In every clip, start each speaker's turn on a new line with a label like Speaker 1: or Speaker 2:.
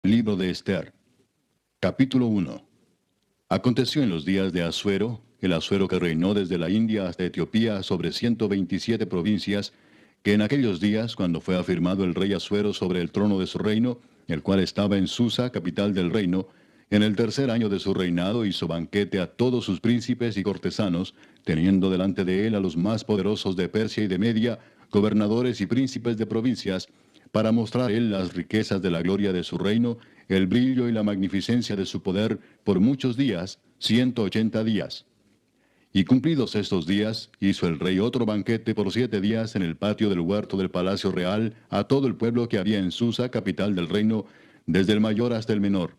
Speaker 1: Libro de Esther. Capítulo 1. Aconteció en los días de Asuero, el Asuero que reinó desde la India hasta Etiopía sobre 127 provincias, que en aquellos días, cuando fue afirmado el rey Asuero sobre el trono de su reino, el cual estaba en Susa, capital del reino, en el tercer año de su reinado hizo banquete a todos sus príncipes y cortesanos, teniendo delante de él a los más poderosos de Persia y de Media, gobernadores y príncipes de provincias, para mostrar a él las riquezas de la gloria de su reino, el brillo y la magnificencia de su poder por muchos días, 180 días. Y cumplidos estos días, hizo el rey otro banquete por 7 días en el patio del huerto del palacio real a todo el pueblo que había en Susa, capital del reino, desde el mayor hasta el menor.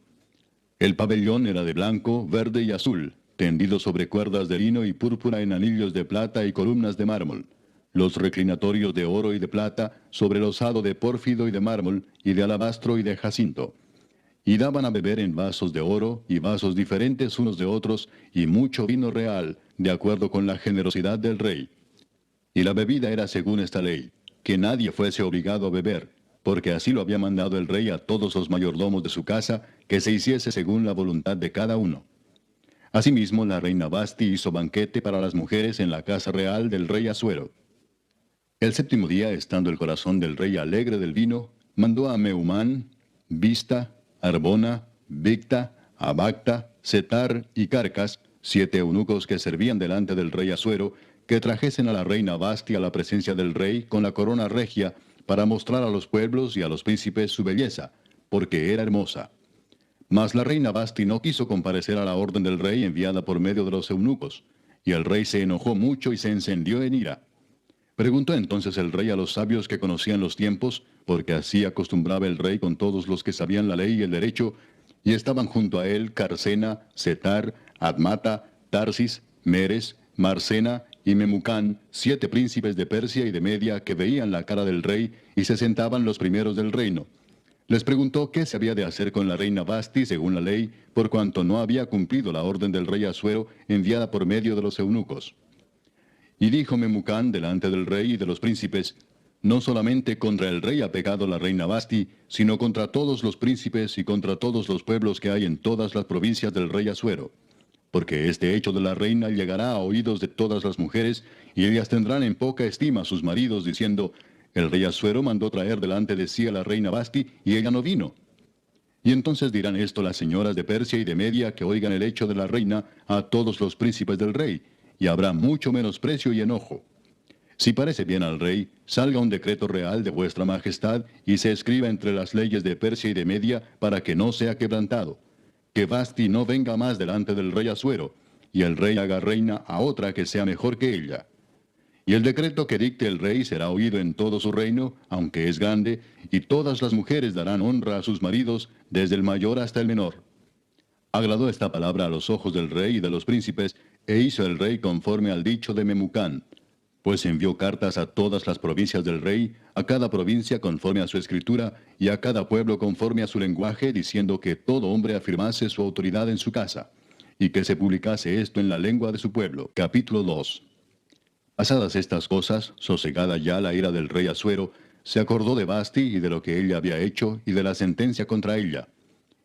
Speaker 1: El pabellón era de blanco, verde y azul, tendido sobre cuerdas de lino y púrpura en anillos de plata y columnas de mármol. Los reclinatorios de oro y de plata, sobre losado de pórfido y de mármol, y de alabastro y de jacinto. Y daban a beber en vasos de oro, y vasos diferentes unos de otros, y mucho vino real, de acuerdo con la generosidad del rey. Y la bebida era según esta ley, que nadie fuese obligado a beber, porque así lo había mandado el rey a todos los mayordomos de su casa, que se hiciese según la voluntad de cada uno. Asimismo, la reina Basti hizo banquete para las mujeres en la casa real del rey Asuero. El séptimo día, estando el corazón del rey alegre del vino, mandó a Meumán, Bista, Arbona, Bicta, Abacta, Setar y Carcas, 7 eunucos que servían delante del rey Asuero, que trajesen a la reina Basti a la presencia del rey con la corona regia, para mostrar a los pueblos y a los príncipes su belleza, porque era hermosa. Mas la reina Basti no quiso comparecer a la orden del rey enviada por medio de los eunucos, y el rey se enojó mucho y se encendió en ira. Preguntó entonces el rey a los sabios que conocían los tiempos, porque así acostumbraba el rey con todos los que sabían la ley y el derecho, y estaban junto a él Carcena, Setar, Admata, Tarsis, Meres, Marcena y Memucán, 7 príncipes de Persia y de Media que veían la cara del rey y se sentaban los primeros del reino. Les preguntó qué se había de hacer con la reina Basti según la ley, por cuanto no había cumplido la orden del rey Asuero enviada por medio de los eunucos. Y dijo Memucán delante del rey y de los príncipes, no solamente contra el rey ha pecado la reina Basti, sino contra todos los príncipes y contra todos los pueblos que hay en todas las provincias del rey Asuero. Porque este hecho de la reina llegará a oídos de todas las mujeres, y ellas tendrán en poca estima a sus maridos, diciendo, el rey Asuero mandó traer delante de sí a la reina Basti, y ella no vino. Y entonces dirán esto las señoras de Persia y de Media que oigan el hecho de la reina a todos los príncipes del rey, y habrá mucho menosprecio y enojo. Si parece bien al rey, salga un decreto real de vuestra majestad y se escriba entre las leyes de Persia y de Media para que no sea quebrantado. Que Basti no venga más delante del rey Asuero, y el rey haga reina a otra que sea mejor que ella. Y el decreto que dicte el rey será oído en todo su reino, aunque es grande, y todas las mujeres darán honra a sus maridos, desde el mayor hasta el menor. Agradó esta palabra a los ojos del rey y de los príncipes, e hizo el rey conforme al dicho de Memucán. Pues envió cartas a todas las provincias del rey, a cada provincia conforme a su escritura, y a cada pueblo conforme a su lenguaje, diciendo que todo hombre afirmase su autoridad en su casa, y que se publicase esto en la lengua de su pueblo. Capítulo 2. Pasadas estas cosas, sosegada ya la ira del rey Asuero, se acordó de Basti y de lo que ella había hecho, y de la sentencia contra ella.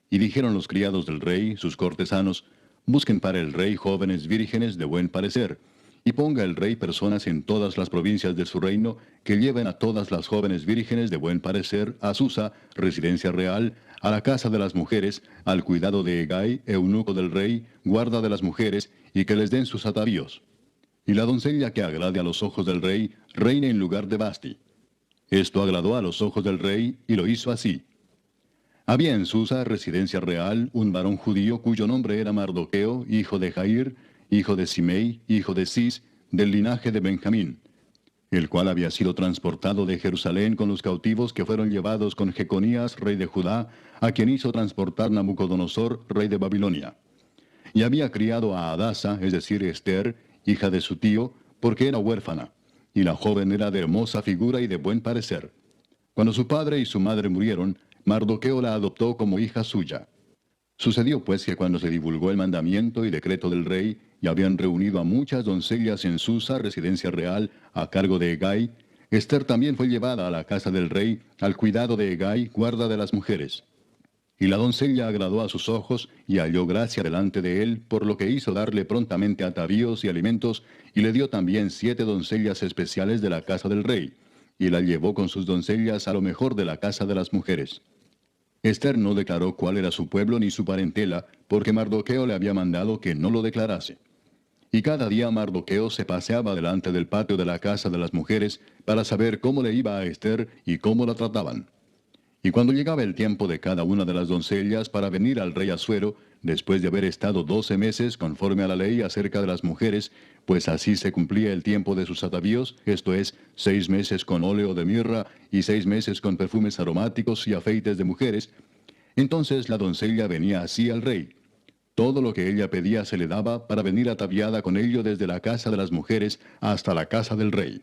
Speaker 1: Y dijeron los criados del rey, sus cortesanos, busquen para el rey jóvenes vírgenes de buen parecer, y ponga el rey personas en todas las provincias de su reino, que lleven a todas las jóvenes vírgenes de buen parecer a Susa, residencia real, a la casa de las mujeres, al cuidado de Hegai, eunuco del rey, guarda de las mujeres, y que les den sus atavíos. Y la doncella que agrade a los ojos del rey, reine en lugar de Basti. Esto agradó a los ojos del rey, y lo hizo así. Había en Susa, residencia real, un varón judío cuyo nombre era Mardoqueo, hijo de Jair, hijo de Simei, hijo de Cis, del linaje de Benjamín, el cual había sido transportado de Jerusalén con los cautivos que fueron llevados con Jeconías, rey de Judá, a quien hizo transportar Nabucodonosor, rey de Babilonia. Y había criado a Adasa, es decir, Esther, hija de su tío, porque era huérfana, y la joven era de hermosa figura y de buen parecer. Cuando su padre y su madre murieron, Mardoqueo la adoptó como hija suya. Sucedió pues que cuando se divulgó el mandamiento y decreto del rey, y habían reunido a muchas doncellas en Susa, residencia real, a cargo de Hegai, Esther también fue llevada a la casa del rey, al cuidado de Hegai, guarda de las mujeres. Y la doncella agradó a sus ojos, y halló gracia delante de él, por lo que hizo darle prontamente atavíos y alimentos, y le dio también 7 doncellas especiales de la casa del rey, y la llevó con sus doncellas a lo mejor de la casa de las mujeres. Ester no declaró cuál era su pueblo ni su parentela, porque Mardoqueo le había mandado que no lo declarase. Y cada día Mardoqueo se paseaba delante del patio de la casa de las mujeres para saber cómo le iba a Ester y cómo la trataban. Y cuando llegaba el tiempo de cada una de las doncellas para venir al rey Asuero, después de haber estado 12 meses conforme a la ley acerca de las mujeres, pues así se cumplía el tiempo de sus atavíos, esto es, 6 meses con óleo de mirra y 6 meses con perfumes aromáticos y afeites de mujeres, entonces la doncella venía así al rey. Todo lo que ella pedía se le daba para venir ataviada con ello desde la casa de las mujeres hasta la casa del rey.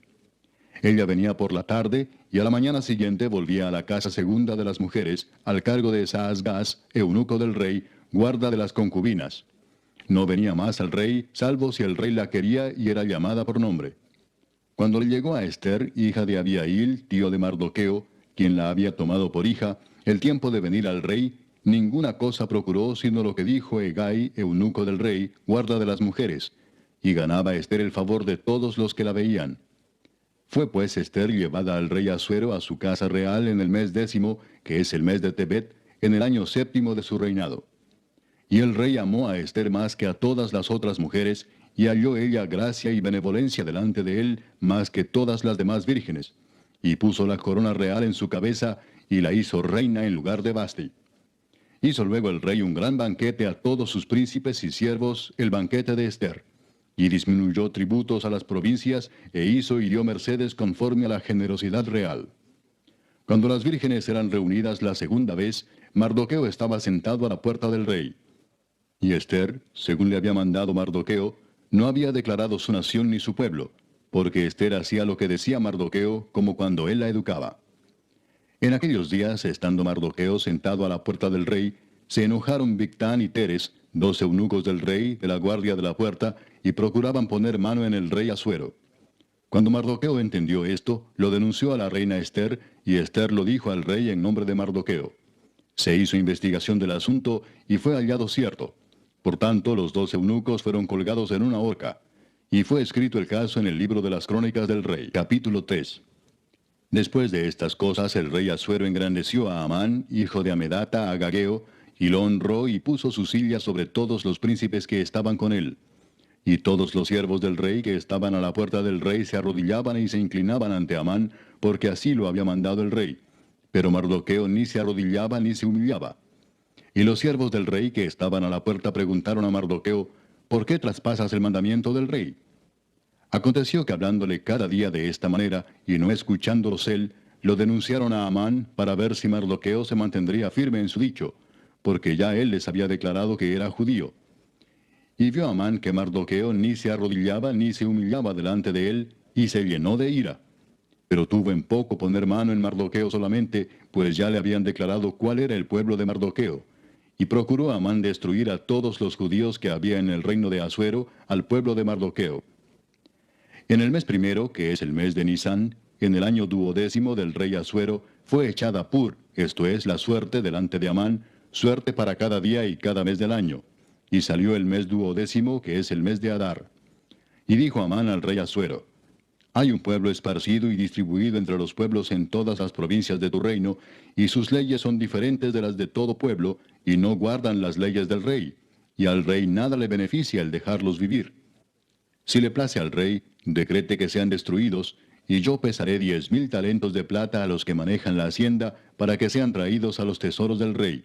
Speaker 1: Ella venía por la tarde, y a la mañana siguiente volvía a la casa segunda de las mujeres, al cargo de Saasgaz, eunuco del rey, guarda de las concubinas. No venía más al rey, salvo si el rey la quería y era llamada por nombre. Cuando le llegó a Ester, hija de Abiail, tío de Mardoqueo, quien la había tomado por hija, el tiempo de venir al rey, ninguna cosa procuró sino lo que dijo Hegai, eunuco del rey, guarda de las mujeres, y ganaba Ester el favor de todos los que la veían. Fue pues Ester llevada al rey Asuero a su casa real en el mes 10, que es el mes de Tebet, en el año 7 de su reinado. Y el rey amó a Ester más que a todas las otras mujeres, y halló ella gracia y benevolencia delante de él más que todas las demás vírgenes. Y puso la corona real en su cabeza, y la hizo reina en lugar de Vasti. Hizo luego el rey un gran banquete a todos sus príncipes y siervos, el banquete de Ester. Y disminuyó tributos a las provincias, e hizo y dio mercedes conforme a la generosidad real. Cuando las vírgenes eran reunidas la segunda vez, Mardoqueo estaba sentado a la puerta del rey. Y Ester, según le había mandado Mardoqueo, no había declarado su nación ni su pueblo, porque Ester hacía lo que decía Mardoqueo, como cuando él la educaba. En aquellos días, estando Mardoqueo sentado a la puerta del rey, se enojaron Bigtán y Teres, 2 eunucos del rey, de la guardia de la puerta, y procuraban poner mano en el rey Asuero. Cuando Mardoqueo entendió esto, lo denunció a la reina Ester, y Ester lo dijo al rey en nombre de Mardoqueo. Se hizo investigación del asunto, y fue hallado cierto. Por tanto, los 2 eunucos fueron colgados en una horca. Y fue escrito el caso en el libro de las crónicas del rey. Capítulo 3. Después de estas cosas, el rey Asuero engrandeció a Amán, hijo de Amedata, agageo, y lo honró y puso su silla sobre todos los príncipes que estaban con él. Y todos los siervos del rey que estaban a la puerta del rey se arrodillaban y se inclinaban ante Amán, porque así lo había mandado el rey. Pero Mardoqueo ni se arrodillaba ni se humillaba. Y los siervos del rey que estaban a la puerta preguntaron a Mardoqueo, ¿por qué traspasas el mandamiento del rey? Aconteció que hablándole cada día de esta manera, y no escuchándolos él, lo denunciaron a Amán para ver si Mardoqueo se mantendría firme en su dicho, porque ya él les había declarado que era judío. Y vio Amán que Mardoqueo ni se arrodillaba ni se humillaba delante de él, y se llenó de ira. Pero tuvo en poco poner mano en Mardoqueo solamente, pues ya le habían declarado cuál era el pueblo de Mardoqueo. Y procuró Amán destruir a todos los judíos que había en el reino de Asuero, al pueblo de Mardoqueo. En el mes primero, que es el mes de Nisán, en el año 12 del rey Asuero, fue echada Pur, esto es, la suerte delante de Amán, suerte para cada día y cada mes del año. Y salió el mes 12, que es el mes de Adar. Y dijo Amán al rey Asuero, hay un pueblo esparcido y distribuido entre los pueblos en todas las provincias de tu reino, y sus leyes son diferentes de las de todo pueblo, y no guardan las leyes del rey, y al rey nada le beneficia el dejarlos vivir. Si le place al rey, decrete que sean destruidos, y yo pesaré 10,000 talentos de plata a los que manejan la hacienda, para que sean traídos a los tesoros del rey.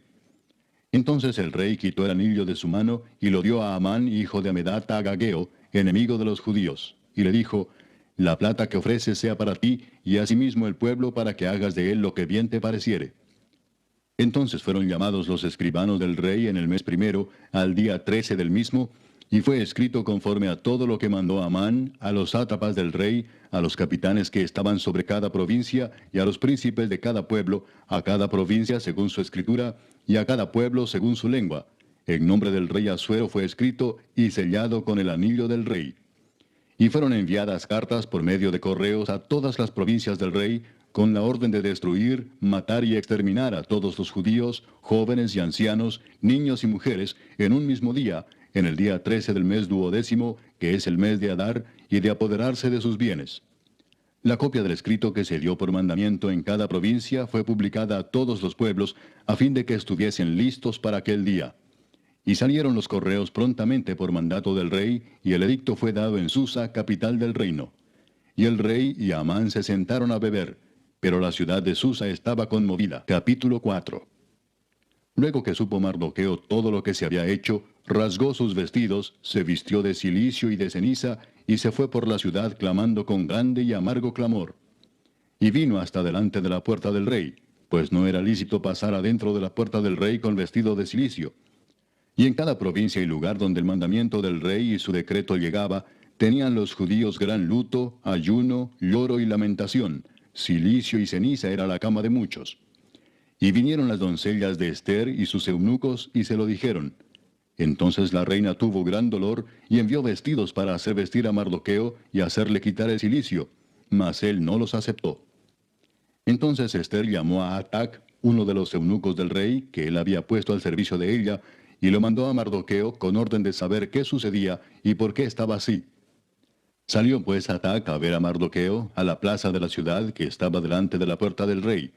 Speaker 1: Entonces el rey quitó el anillo de su mano, y lo dio a Amán, hijo de Amedata, agageo, enemigo de los judíos, y le dijo, la plata que ofreces sea para ti, y asimismo el pueblo, para que hagas de él lo que bien te pareciere. Entonces fueron llamados los escribanos del rey en el mes primero, al día 13 del mismo, y fue escrito conforme a todo lo que mandó Amán, a los sátrapas del rey, a los capitanes que estaban sobre cada provincia, y a los príncipes de cada pueblo, a cada provincia según su escritura, y a cada pueblo según su lengua. En nombre del rey Asuero fue escrito y sellado con el anillo del rey. Y fueron enviadas cartas por medio de correos a todas las provincias del rey, con la orden de destruir, matar y exterminar a todos los judíos, jóvenes y ancianos, niños y mujeres, en un mismo día, en el día 13 del mes duodécimo, que es el mes de Adar, y de apoderarse de sus bienes. La copia del escrito que se dio por mandamiento en cada provincia fue publicada a todos los pueblos, a fin de que estuviesen listos para aquel día. Y salieron los correos prontamente por mandato del rey, y el edicto fue dado en Susa, capital del reino. Y el rey y Amán se sentaron a beber, pero la ciudad de Susa estaba conmovida. Capítulo 4. Luego que supo Mardoqueo todo lo que se había hecho, rasgó sus vestidos, se vistió de cilicio y de ceniza, y se fue por la ciudad clamando con grande y amargo clamor. Y vino hasta delante de la puerta del rey, pues no era lícito pasar adentro de la puerta del rey con vestido de cilicio. Y en cada provincia y lugar donde el mandamiento del rey y su decreto llegaba, tenían los judíos gran luto, ayuno, lloro y lamentación. Cilicio y ceniza era la cama de muchos. Y vinieron las doncellas de Ester y sus eunucos y se lo dijeron. Entonces la reina tuvo gran dolor y envió vestidos para hacer vestir a Mardoqueo y hacerle quitar el cilicio, mas él no los aceptó. Entonces Ester llamó a Atac, uno de los eunucos del rey, que él había puesto al servicio de ella, y lo mandó a Mardoqueo con orden de saber qué sucedía y por qué estaba así. Salió pues Atac a ver a Mardoqueo a la plaza de la ciudad que estaba delante de la puerta del rey.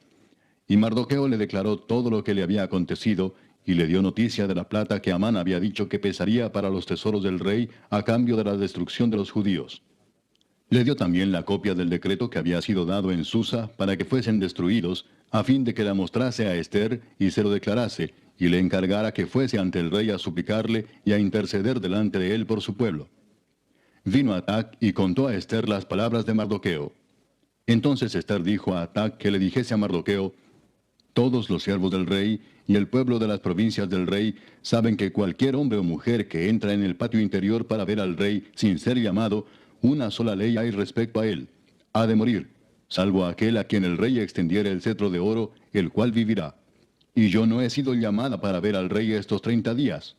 Speaker 1: Y Mardoqueo le declaró todo lo que le había acontecido, y le dio noticia de la plata que Amán había dicho que pesaría para los tesoros del rey a cambio de la destrucción de los judíos. Le dio también la copia del decreto que había sido dado en Susa para que fuesen destruidos, a fin de que la mostrase a Ester y se lo declarase, y le encargara que fuese ante el rey a suplicarle y a interceder delante de él por su pueblo. Vino Atac y contó a Ester las palabras de Mardoqueo. Entonces Ester dijo a Atac que le dijese a Mardoqueo: todos los siervos del rey y el pueblo de las provincias del rey saben que cualquier hombre o mujer que entra en el patio interior para ver al rey sin ser llamado, una sola ley hay respecto a él: ha de morir, salvo aquel a quien el rey extendiere el cetro de oro, el cual vivirá. Y yo no he sido llamada para ver al rey estos 30 días.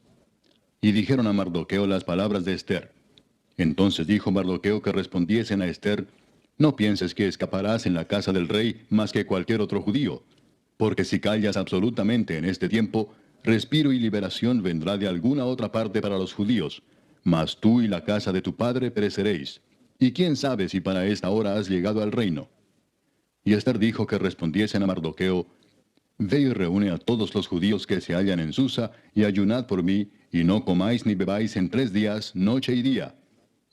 Speaker 1: Y dijeron a Mardoqueo las palabras de Ester. Entonces dijo Mardoqueo que respondiesen a Ester: no pienses que escaparás en la casa del rey más que cualquier otro judío, porque si callas absolutamente en este tiempo, respiro y liberación vendrá de alguna otra parte para los judíos, mas tú y la casa de tu padre pereceréis. Y quién sabe si para esta hora has llegado al reino. Y Ester dijo que respondiesen a Mardoqueo: ve y reúne a todos los judíos que se hallan en Susa, y ayunad por mí, y no comáis ni bebáis en 3 días, noche y día.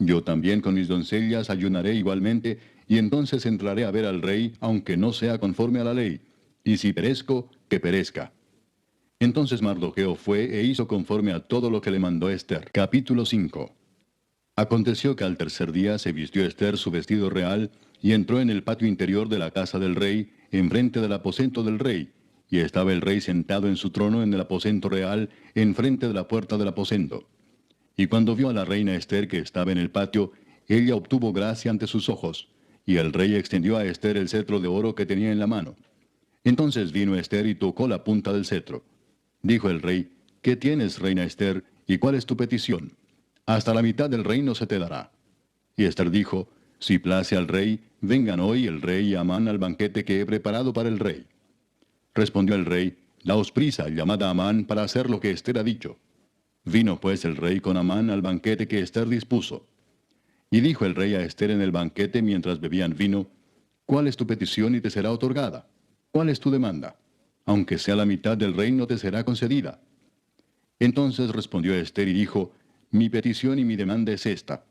Speaker 1: Yo también con mis doncellas ayunaré igualmente, y entonces entraré a ver al rey, aunque no sea conforme a la ley. Y si perezco, que perezca. Entonces Mardoqueo fue e hizo conforme a todo lo que le mandó Ester. Capítulo 5. Aconteció que al tercer día se vistió Ester su vestido real, y entró en el patio interior de la casa del rey, enfrente del aposento del rey, y estaba el rey sentado en su trono en el aposento real, enfrente de la puerta del aposento. Y cuando vio a la reina Ester que estaba en el patio, ella obtuvo gracia ante sus ojos, y el rey extendió a Ester el cetro de oro que tenía en la mano. Entonces vino Ester y tocó la punta del cetro. Dijo el rey: ¿qué tienes, reina Ester, y cuál es tu petición? Hasta la mitad del reino se te dará. Y Ester dijo: si place al rey, vengan hoy el rey y Amán al banquete que he preparado para el rey. Respondió el rey: daos prisa, llamad a Amán para hacer lo que Ester ha dicho. Vino pues el rey con Amán al banquete que Ester dispuso. Y dijo el rey a Ester en el banquete mientras bebían vino: ¿cuál es tu petición y te será otorgada? ¿Cuál es tu demanda? Aunque sea la mitad del reino te será concedida. Entonces respondió Ester y dijo: mi petición y mi demanda es esta: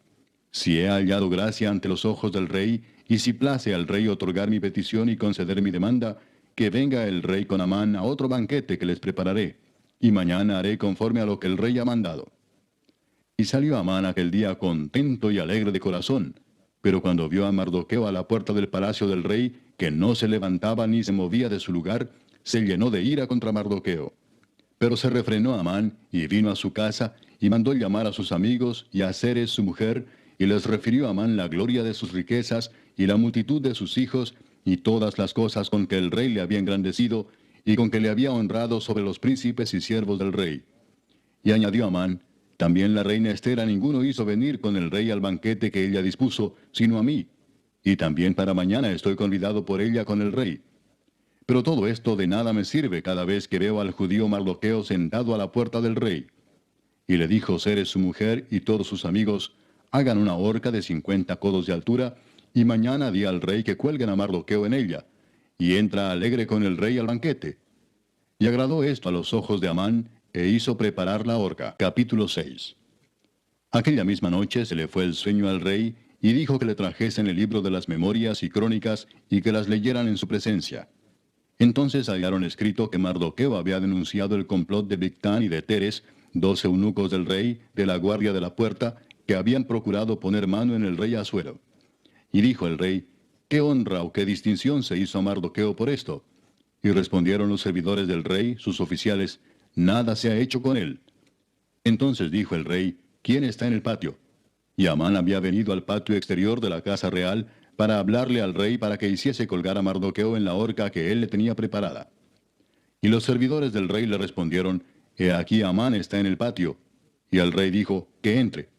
Speaker 1: si he hallado gracia ante los ojos del rey, y si place al rey otorgar mi petición y conceder mi demanda, que venga el rey con Amán a otro banquete que les prepararé, y mañana haré conforme a lo que el rey ha mandado. Y salió Amán aquel día contento y alegre de corazón, pero cuando vio a Mardoqueo a la puerta del palacio del rey, que no se levantaba ni se movía de su lugar, se llenó de ira contra Mardoqueo. Pero se refrenó Amán, y vino a su casa, y mandó llamar a sus amigos y a Zeres su mujer, y les refirió a Amán la gloria de sus riquezas, y la multitud de sus hijos, y todas las cosas con que el rey le había engrandecido, y con que le había honrado sobre los príncipes y siervos del rey. Y añadió Amán: también la reina Ester a ninguno hizo venir con el rey al banquete que ella dispuso, sino a mí. y también para mañana estoy convidado por ella con el rey. Pero todo esto de nada me sirve cada vez que veo al judío Mardoqueo sentado a la puerta del rey. Y le dijo Zeres su mujer y todos sus amigos, hagan una horca de 50 codos de altura, y mañana di al rey que cuelguen a Mardoqueo en ella, y entra alegre con el rey al banquete. Y agradó esto a los ojos de Amán, e hizo preparar la horca. Capítulo 6. Aquella misma noche se le fue el sueño al rey, y dijo que le trajesen el libro de las memorias y crónicas, y que las leyeran en su presencia. Entonces hallaron escrito que Mardoqueo había denunciado el complot de Bigtán y de Teres, 2 eunucos del rey, de la guardia de la puerta, que habían procurado poner mano en el rey Asuero. Y dijo el rey, ¿qué honra o qué distinción se hizo a Mardoqueo por esto? Y respondieron los servidores del rey, sus oficiales, nada se ha hecho con él. Entonces dijo el rey, ¿quién está en el patio? Y Amán había venido al patio exterior de la casa real para hablarle al rey para que hiciese colgar a Mardoqueo en la horca que él le tenía preparada. Y los servidores del rey le respondieron, He aquí Amán está en el patio. Y el rey dijo, que entre.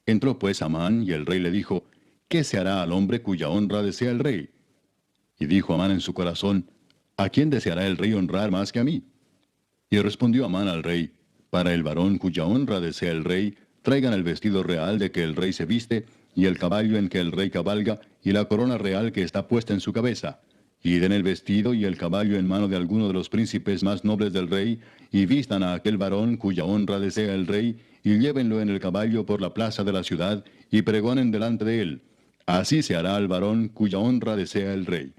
Speaker 1: Entró pues Amán, y el rey le dijo, ¿qué se hará al hombre cuya honra desea el rey? Y dijo Amán en su corazón, ¿a quién deseará el rey honrar más que a mí? Y respondió Amán al rey, para el varón cuya honra desea el rey, traigan el vestido real de que el rey se viste, y el caballo en que el rey cabalga, y la corona real que está puesta en su cabeza. Y den el vestido y el caballo en mano de alguno de los príncipes más nobles del rey, y vistan a aquel varón cuya honra desea el rey, y llévenlo en el caballo por la plaza de la ciudad, y pregonen delante de él. Así se hará al varón cuya honra desea el rey.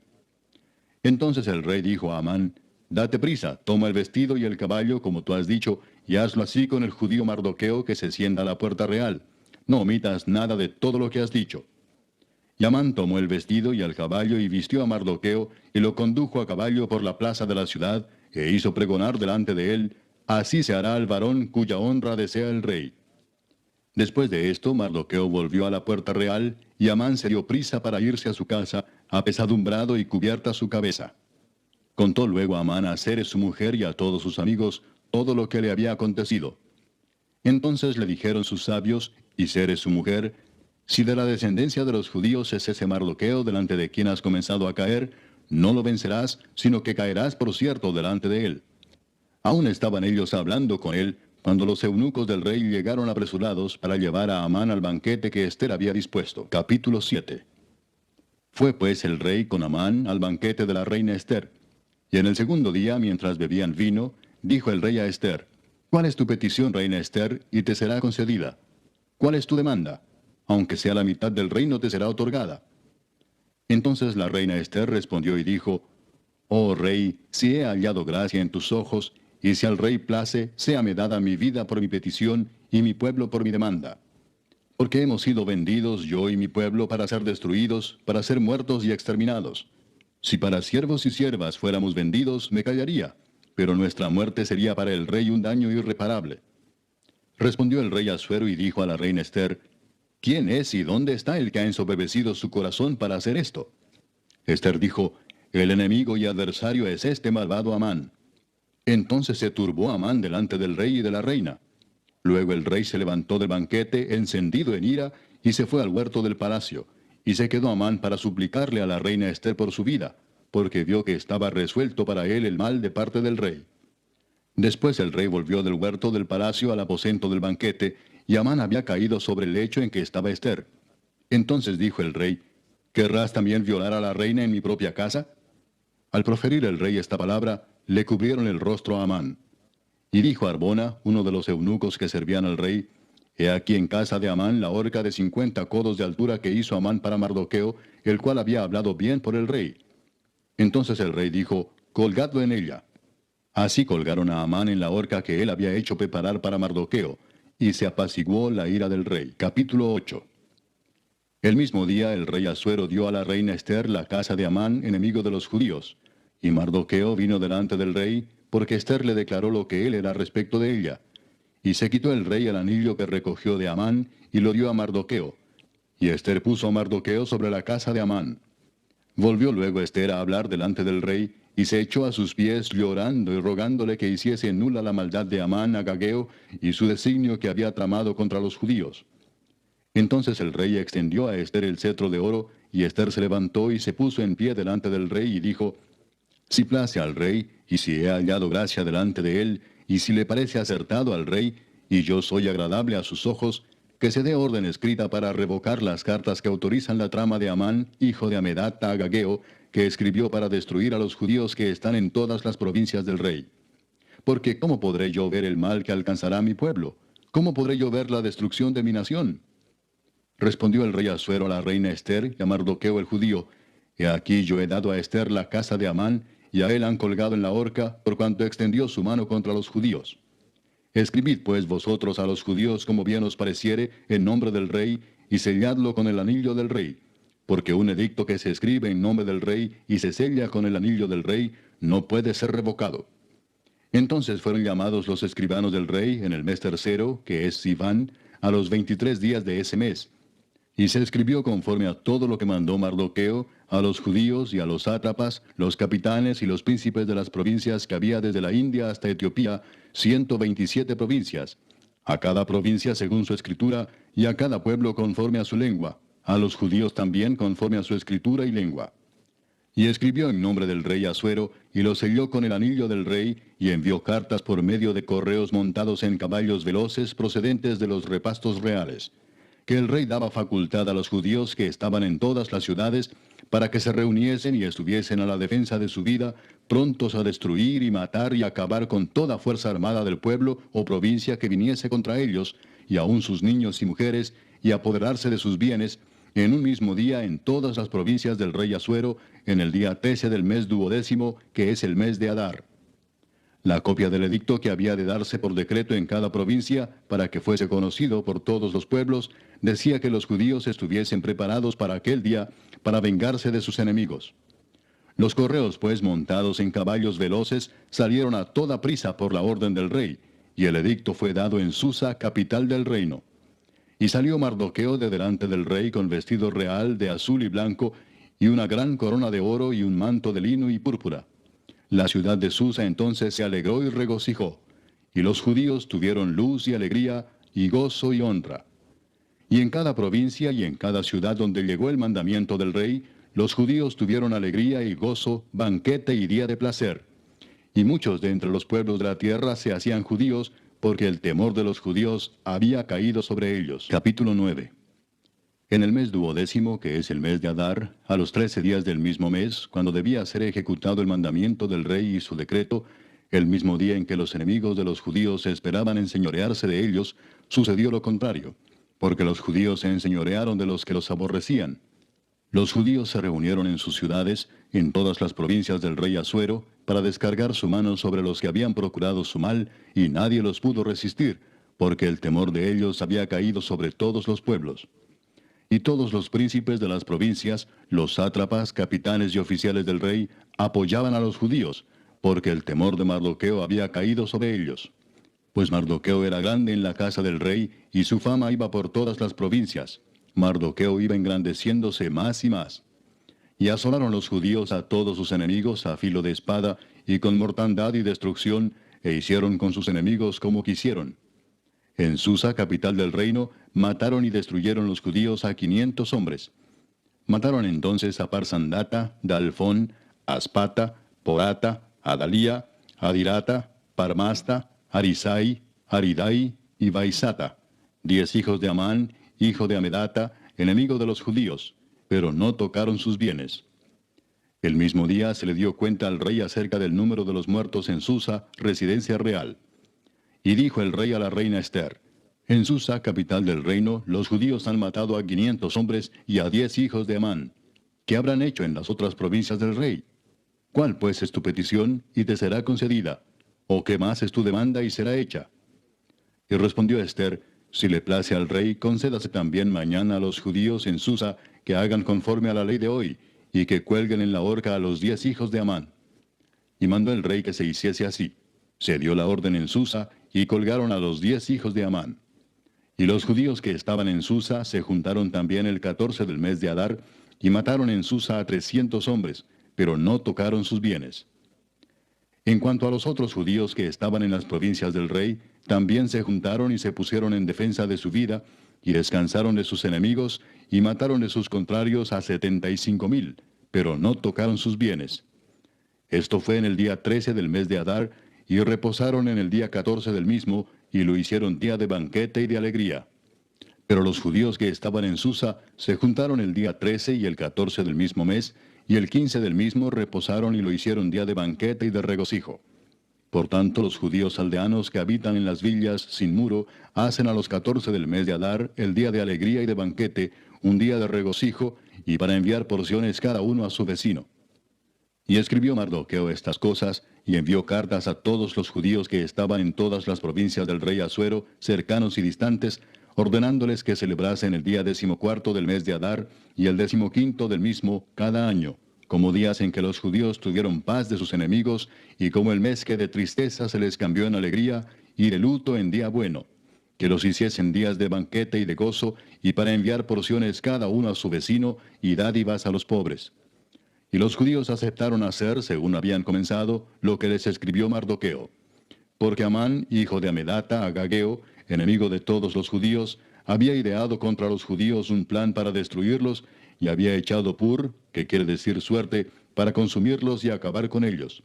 Speaker 1: Entonces el rey dijo a Amán, Date prisa, toma el vestido y el caballo, como tú has dicho, y hazlo así con el judío Mardoqueo que se sienta a la puerta real. No omitas nada de todo lo que has dicho. Y Amán tomó el vestido y el caballo y vistió a Mardoqueo, y lo condujo a caballo por la plaza de la ciudad, e hizo pregonar delante de él, Así se hará al varón cuya honra desea el rey. Después de esto, Mardoqueo volvió a la puerta real, y Amán se dio prisa para irse a su casa, apesadumbrado y cubierta su cabeza. Contó luego Amán a Zeres su mujer y a todos sus amigos todo lo que le había acontecido. Entonces le dijeron sus sabios, y Zeres su mujer, Si de la descendencia de los judíos es ese Mardoqueo delante de quien has comenzado a caer, no lo vencerás, sino que caerás por cierto delante de él. Aún estaban ellos hablando con él, cuando los eunucos del rey llegaron apresurados para llevar a Amán al banquete que Ester había dispuesto. Capítulo 7. Fue pues el rey con Amán al banquete de la reina Ester. Y en el segundo día, mientras bebían vino, dijo el rey a Ester, ¿Cuál es tu petición, reina Ester, y te será concedida? ¿Cuál es tu demanda? Aunque sea la mitad del reino te será otorgada. Entonces la reina Ester respondió y dijo, Oh rey, si he hallado gracia en tus ojos, y si al rey place, séame dada mi vida por mi petición, y mi pueblo por mi demanda. Porque hemos sido vendidos, yo y mi pueblo, para ser destruidos, para ser muertos y exterminados. Si para siervos y siervas fuéramos vendidos, me callaría, pero nuestra muerte sería para el rey un daño irreparable. Respondió el rey Asuero y dijo a la reina Ester, ¿Quién es y dónde está el que ha ensoberbecido su corazón para hacer esto? Ester dijo, El enemigo y adversario es este malvado Amán. Entonces se turbó Amán delante del rey y de la reina. Luego el rey se levantó del banquete, encendido en ira, y se fue al huerto del palacio. Y se quedó Amán para suplicarle a la reina Ester por su vida, porque vio que estaba resuelto para él el mal de parte del rey. Después el rey volvió del huerto del palacio al aposento del banquete, y Amán había caído sobre el lecho en que estaba Ester. Entonces dijo el rey, ¿querrás también violar a la reina en mi propia casa? Al proferir el rey esta palabra, le cubrieron el rostro a Amán. Y dijo Arbona, uno de los eunucos que servían al rey, He aquí en casa de Amán la horca de 50 codos de altura que hizo Amán para Mardoqueo, el cual había hablado bien por el rey. Entonces el rey dijo, Colgadlo en ella. Así colgaron a Amán en la horca que él había hecho preparar para Mardoqueo, y se apaciguó la ira del rey. Capítulo 8. El mismo día el rey Asuero dio a la reina Ester la casa de Amán, enemigo de los judíos. Y Mardoqueo vino delante del rey, porque Ester le declaró lo que él era respecto de ella. Y se quitó el rey el anillo que recogió de Amán, y lo dio a Mardoqueo. Y Ester puso a Mardoqueo sobre la casa de Amán. Volvió luego Ester a hablar delante del rey, y se echó a sus pies llorando y rogándole que hiciese nula la maldad de Amán Agageo y su designio que había tramado contra los judíos. Entonces el rey extendió a Ester el cetro de oro, y Ester se levantó y se puso en pie delante del rey y dijo, si place al rey, y si he hallado gracia delante de él, y si le parece acertado al rey, y yo soy agradable a sus ojos, que se dé orden escrita para revocar las cartas que autorizan la trama de Amán, hijo de Amedata Agageo, que escribió para destruir a los judíos que están en todas las provincias del rey. Porque ¿cómo podré yo ver el mal que alcanzará a mi pueblo? ¿Cómo podré yo ver la destrucción de mi nación? Respondió el rey Asuero a la reina Ester y a Mardoqueo el judío, he aquí yo he dado a Ester la casa de Amán, y a él han colgado en la horca, por cuanto extendió su mano contra los judíos. Escribid pues vosotros a los judíos como bien os pareciere, en nombre del rey, y selladlo con el anillo del rey. Porque un edicto que se escribe en nombre del rey y se sella con el anillo del rey, no puede ser revocado. Entonces fueron llamados los escribanos del rey en el mes tercero, que es Sivan, a los 23 días de ese mes. Y se escribió conforme a todo lo que mandó Mardoqueo, a los judíos y a los sátrapas, los capitanes y los príncipes de las provincias que había desde la India hasta Etiopía, 127 provincias, a cada provincia según su escritura, y a cada pueblo conforme a su lengua, a los judíos también conforme a su escritura y lengua. Y escribió en nombre del rey Asuero, y lo selló con el anillo del rey, y envió cartas por medio de correos montados en caballos veloces procedentes de los repastos reales, que el rey daba facultad a los judíos que estaban en todas las ciudades, para que se reuniesen y estuviesen a la defensa de su vida, prontos a destruir y matar y acabar con toda fuerza armada del pueblo o provincia que viniese contra ellos, y aun sus niños y mujeres, y apoderarse de sus bienes, en un mismo día en todas las provincias del rey Asuero, en el día 13 del mes 12º, que es el mes de Adar. La copia del edicto que había de darse por decreto en cada provincia, para que fuese conocido por todos los pueblos, decía que los judíos estuviesen preparados para aquel día, para vengarse de sus enemigos. Los correos, pues, montados en caballos veloces, salieron a toda prisa por la orden del rey, y el edicto fue dado en Susa, capital del reino. Y salió Mardoqueo de delante del rey con vestido real de azul y blanco, y una gran corona de oro y un manto de lino y púrpura. La ciudad de Susa entonces se alegró y regocijó, y los judíos tuvieron luz y alegría, y gozo y honra. Y en cada provincia y en cada ciudad donde llegó el mandamiento del rey, los judíos tuvieron alegría y gozo, banquete y día de placer. Y muchos de entre los pueblos de la tierra se hacían judíos, porque el temor de los judíos había caído sobre ellos. Capítulo 9. En el mes 12º, que es el mes de Adar, a los 13 días del mismo mes, cuando debía ser ejecutado el mandamiento del rey y su decreto, el mismo día en que los enemigos de los judíos esperaban enseñorearse de ellos, sucedió lo contrario, porque los judíos se enseñorearon de los que los aborrecían. Los judíos se reunieron en sus ciudades, en todas las provincias del rey Asuero, para descargar su mano sobre los que habían procurado su mal, y nadie los pudo resistir, porque el temor de ellos había caído sobre todos los pueblos. Y todos los príncipes de las provincias, los sátrapas, capitanes y oficiales del rey, apoyaban a los judíos, porque el temor de Mardoqueo había caído sobre ellos. Pues Mardoqueo era grande en la casa del rey, y su fama iba por todas las provincias. Mardoqueo iba engrandeciéndose más y más. Y asolaron los judíos a todos sus enemigos a filo de espada, y con mortandad y destrucción, e hicieron con sus enemigos como quisieron. En Susa, capital del reino, mataron y destruyeron los judíos a 500 hombres. Mataron entonces a Parsandata, Dalfón, Aspata, Porata, Adalía, Adirata, Parmasta, Arisai, Aridai y Baisata, 10 hijos de Amán, hijo de Amedata, enemigo de los judíos, pero no tocaron sus bienes. El mismo día se le dio cuenta al rey acerca del número de los muertos en Susa, residencia real. Y dijo el rey a la reina Ester, en Susa, capital del reino, los judíos han matado a 500 hombres y a 10 hijos de Amán. ¿Qué habrán hecho en las otras provincias del rey? ¿Cuál pues es tu petición y te será concedida? ¿O qué más es tu demanda y será hecha? Y respondió Ester, si le place al rey, concédase también mañana a los judíos en Susa que hagan conforme a la ley de hoy, y que cuelguen en la horca a los 10 hijos de Amán. Y mandó el rey que se hiciese así. Se dio la orden en Susa, y colgaron a los 10 hijos de Amán. Y los judíos que estaban en Susa se juntaron también el 14 del mes de Adar, y mataron en Susa a 300 hombres, pero no tocaron sus bienes. En cuanto a los otros judíos que estaban en las provincias del rey, también se juntaron y se pusieron en defensa de su vida, y descansaron de sus enemigos, y mataron de sus contrarios a 75,000, pero no tocaron sus bienes. Esto fue en el día 13 del mes de Adar, y reposaron en el día 14 del mismo, y lo hicieron día de banquete y de alegría. Pero los judíos que estaban en Susa se juntaron el día 13 y el 14 del mismo mes, y el 15 del mismo reposaron y lo hicieron día de banquete y de regocijo. Por tanto, los judíos aldeanos que habitan en las villas sin muro hacen a los 14 del mes de Adar el día de alegría y de banquete, un día de regocijo, y para enviar porciones cada uno a su vecino. Y escribió Mardoqueo estas cosas, y envió cartas a todos los judíos que estaban en todas las provincias del rey Asuero, cercanos y distantes, ordenándoles que celebrasen el día 14 del mes de Adar, y el 15 del mismo cada año, como días en que los judíos tuvieron paz de sus enemigos, y como el mes que de tristeza se les cambió en alegría, y de luto en día bueno, que los hiciesen días de banquete y de gozo, y para enviar porciones cada uno a su vecino, y dádivas a los pobres. Y los judíos aceptaron hacer, según habían comenzado, lo que les escribió Mardoqueo. Porque Amán, hijo de Amedata, agageo, enemigo de todos los judíos, había ideado contra los judíos un plan para destruirlos, y había echado pur, que quiere decir suerte, para consumirlos y acabar con ellos.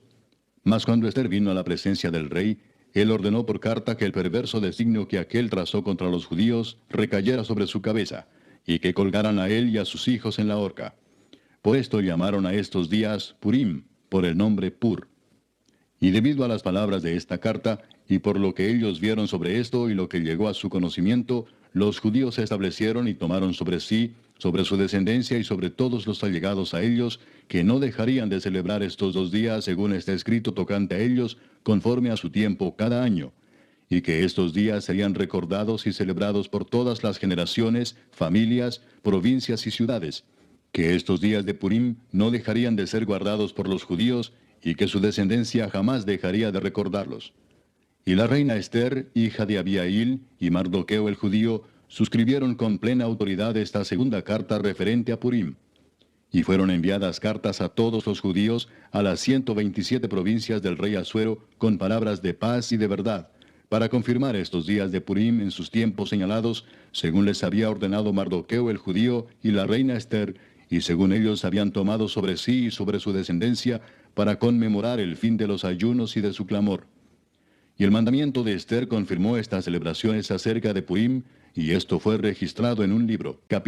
Speaker 1: Mas cuando Ester vino a la presencia del rey, él ordenó por carta que el perverso designio que aquél trazó contra los judíos recayera sobre su cabeza, y que colgaran a él y a sus hijos en la horca. Por esto llamaron a estos días Purim, por el nombre Pur. Y debido a las palabras de esta carta, y por lo que ellos vieron sobre esto y lo que llegó a su conocimiento, los judíos se establecieron y tomaron sobre sí, sobre su descendencia y sobre todos los allegados a ellos, que no dejarían de celebrar estos 2 días según está escrito tocante a ellos, conforme a su tiempo cada año, y que estos días serían recordados y celebrados por todas las generaciones, familias, provincias y ciudades, que estos días de Purim no dejarían de ser guardados por los judíos, y que su descendencia jamás dejaría de recordarlos. Y la reina Ester, hija de Abihail, y Mardoqueo el judío, suscribieron con plena autoridad esta segunda carta referente a Purim. Y fueron enviadas cartas a todos los judíos, a las 127 provincias del rey Asuero, con palabras de paz y de verdad, para confirmar estos días de Purim en sus tiempos señalados, según les había ordenado Mardoqueo el judío y la reina Ester, y según ellos habían tomado sobre sí y sobre su descendencia, para conmemorar el fin de los ayunos y de su clamor. Y el mandamiento de Ester confirmó estas celebraciones acerca de Purim, y esto fue registrado en un libro. Capítulo